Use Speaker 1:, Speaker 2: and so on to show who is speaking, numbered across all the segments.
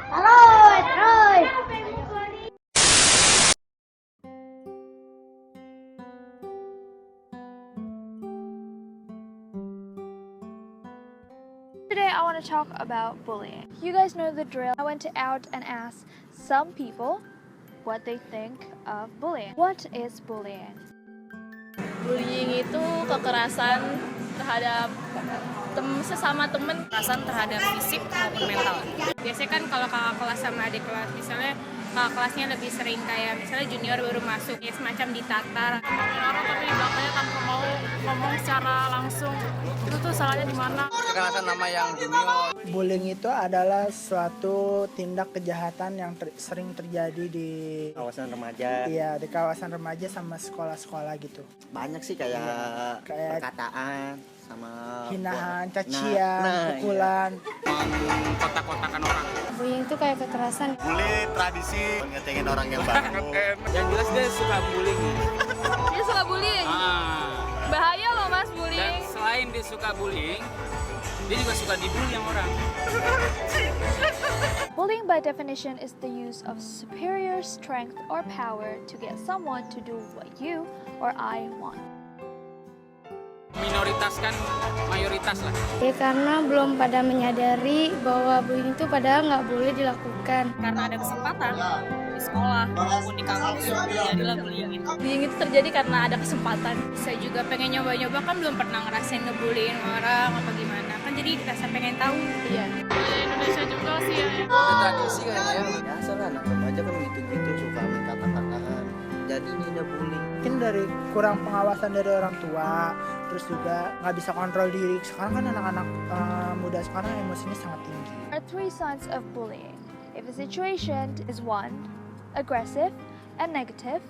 Speaker 1: Terus, terus.
Speaker 2: Today I want to talk about bullying. You guys know the drill. I went out and asked some people what they think of bullying. What is bullying?
Speaker 3: Bullying itu kekerasan terhadap sesama temen, kekerasan terhadap fisik maupun mental. Biasanya kan kalau kakak kelas sama adik kelas, misalnya kakak kelasnya lebih sering kayak misalnya junior baru masuk, ya semacam ditatar. Marah tapi belakangnya tanpa mau ngomong secara langsung, itu tuh salahnya di mana?
Speaker 4: Kekerasan nama yang junior.
Speaker 5: Bullying itu adalah suatu tindak kejahatan yang sering terjadi di
Speaker 4: Kawasan remaja.
Speaker 5: Iya, di kawasan remaja sama sekolah-sekolah gitu.
Speaker 4: Banyak sih kayak perkataan sama
Speaker 5: Hinaan, cacian, pukulan.
Speaker 4: Kotak-kotakan orang.
Speaker 1: Bullying itu kayak kekerasan.
Speaker 4: Bully tradisi ngetengin orang yang baru.
Speaker 6: Yang jelas dia suka bullying.
Speaker 3: Dia suka bullying. Bahaya loh mas
Speaker 6: Dan
Speaker 3: bullying.
Speaker 6: selain dia suka bullying, dia juga suka dibully yang orang.
Speaker 2: Bullying by definition is the use of superior strength or power to get someone to do what you or I want.
Speaker 6: Minoritas kan mayoritas lah.
Speaker 1: Ya karena belum pada menyadari bahwa bullying itu padahal nggak boleh dilakukan.
Speaker 3: Karena ada kesempatan di sekolah maupun di kampus, jadilah bullying itu. Bullying itu terjadi karena ada kesempatan. Saya juga pengen nyoba-nyoba, kan belum pernah ngerasain ngebullying orang apa gimana. Kan jadi rasa pengen tahu. Iya. Di Indonesia juga sih ya.
Speaker 4: Ada tradisi kayaknya. Biasa lah anak remaja kan gitu-gitu suka main kata-kataan. Jadi ini ada bullying.
Speaker 5: Mungkin dari kurang pengawasan dari orang tua, terus juga nggak bisa kontrol diri. Sekarang kan anak-anak muda sekarang emosinya sangat tinggi.
Speaker 2: There are three signs of bullying. If the situation is 1, aggressive and negative,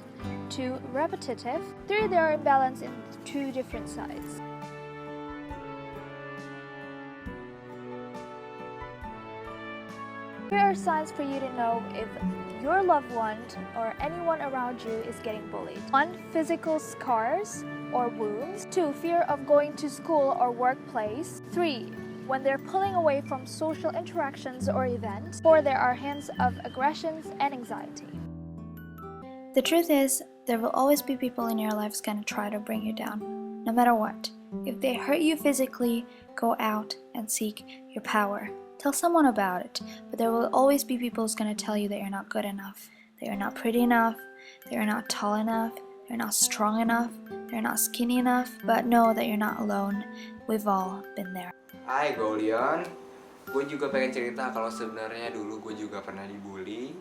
Speaker 2: 2, repetitive, 3, they are imbalanced in 2 different sides. Here are signs for you to know if your loved one or anyone around you is getting bullied. 1, physical scars or wounds. 2, fear of going to school or workplace. 3, when they're pulling away from social interactions or events. 4, there are hints of aggressions and anxiety.
Speaker 7: The truth is, there will always be people in your lives gonna try to bring you down, no matter what. If they hurt you physically, go out and seek your power. Tell someone about it, but there will always be people who's gonna tell you that you're not good enough, that you're not pretty enough, that you're not tall enough, you're not strong enough, you're not skinny enough, but know that you're not alone. We've all been there.
Speaker 8: Hai, gue Leon. Gue juga pengen cerita kalau sebenarnya dulu gue juga pernah dibully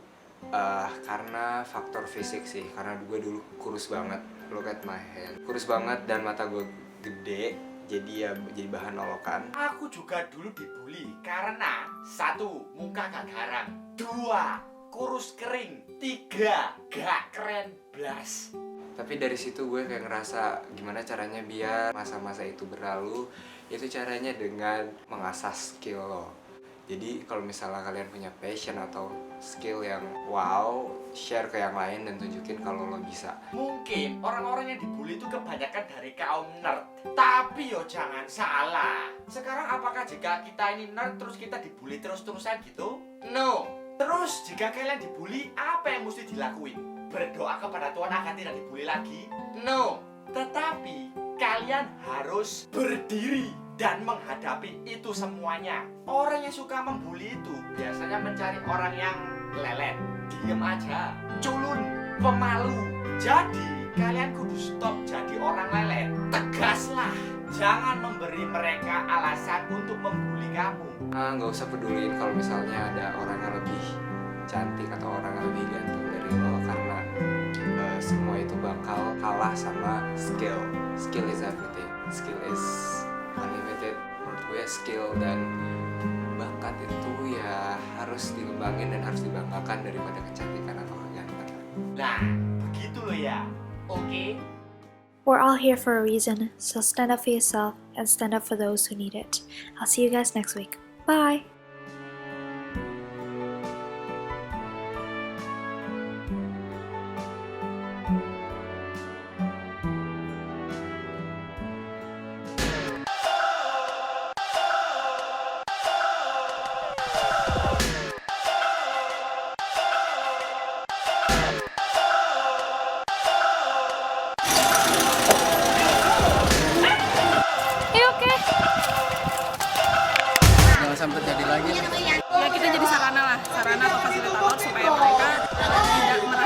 Speaker 8: karena faktor fisik sih. Karena gue dulu kurus banget, look at my hand. Kurus banget dan mata gue gede, jadi bahan olokan.
Speaker 9: Aku juga dulu dibully karena 1, muka gak garang, 2, kurus kering, 3, gak keren blas.
Speaker 8: Tapi dari situ gue kayak ngerasa gimana caranya biar masa-masa itu berlalu. Itu caranya dengan mengasah skill lo. Jadi kalau misalnya kalian punya passion atau skill yang wow, share ke yang lain dan tunjukin kalau lo bisa.
Speaker 9: Mungkin orang-orang yang dibully itu kebanyakan dari kaum nerd. Tapi yo jangan salah. Sekarang apakah jika kita ini nerd terus kita dibully terus-terusan gitu? No. Terus jika kalian dibully, apa yang mesti dilakuin? Berdoa kepada Tuhan agar tidak dibully lagi? No. Tetapi kalian harus berdiri dan menghadapi itu semuanya. Orang yang suka membuli itu biasanya mencari orang yang lelet, diem aja, culun, pemalu. Jadi kalian kudu stop jadi orang lelet. Tegaslah, jangan memberi mereka alasan untuk membuli kamu.
Speaker 8: Nggak usah peduliin kalau misalnya ada orang yang lebih cantik atau orang yang lebih ganteng dari lo, karena semua itu bakal kalah sama skill. Skill is everything. Skill is unlimited. Menurut gue skill dan bakat itu ya harus dikembangin dan harus dibanggakan daripada kecantikan atau kegantengan.
Speaker 9: Nah, begitu loh ya. Oke?
Speaker 7: We're all here for a reason, so stand up for yourself and stand up for those who need it. I'll see you guys next week. Bye!
Speaker 6: terjadi lagi.
Speaker 3: Ya kita jadi sarana atau fasilitator supaya mereka tidak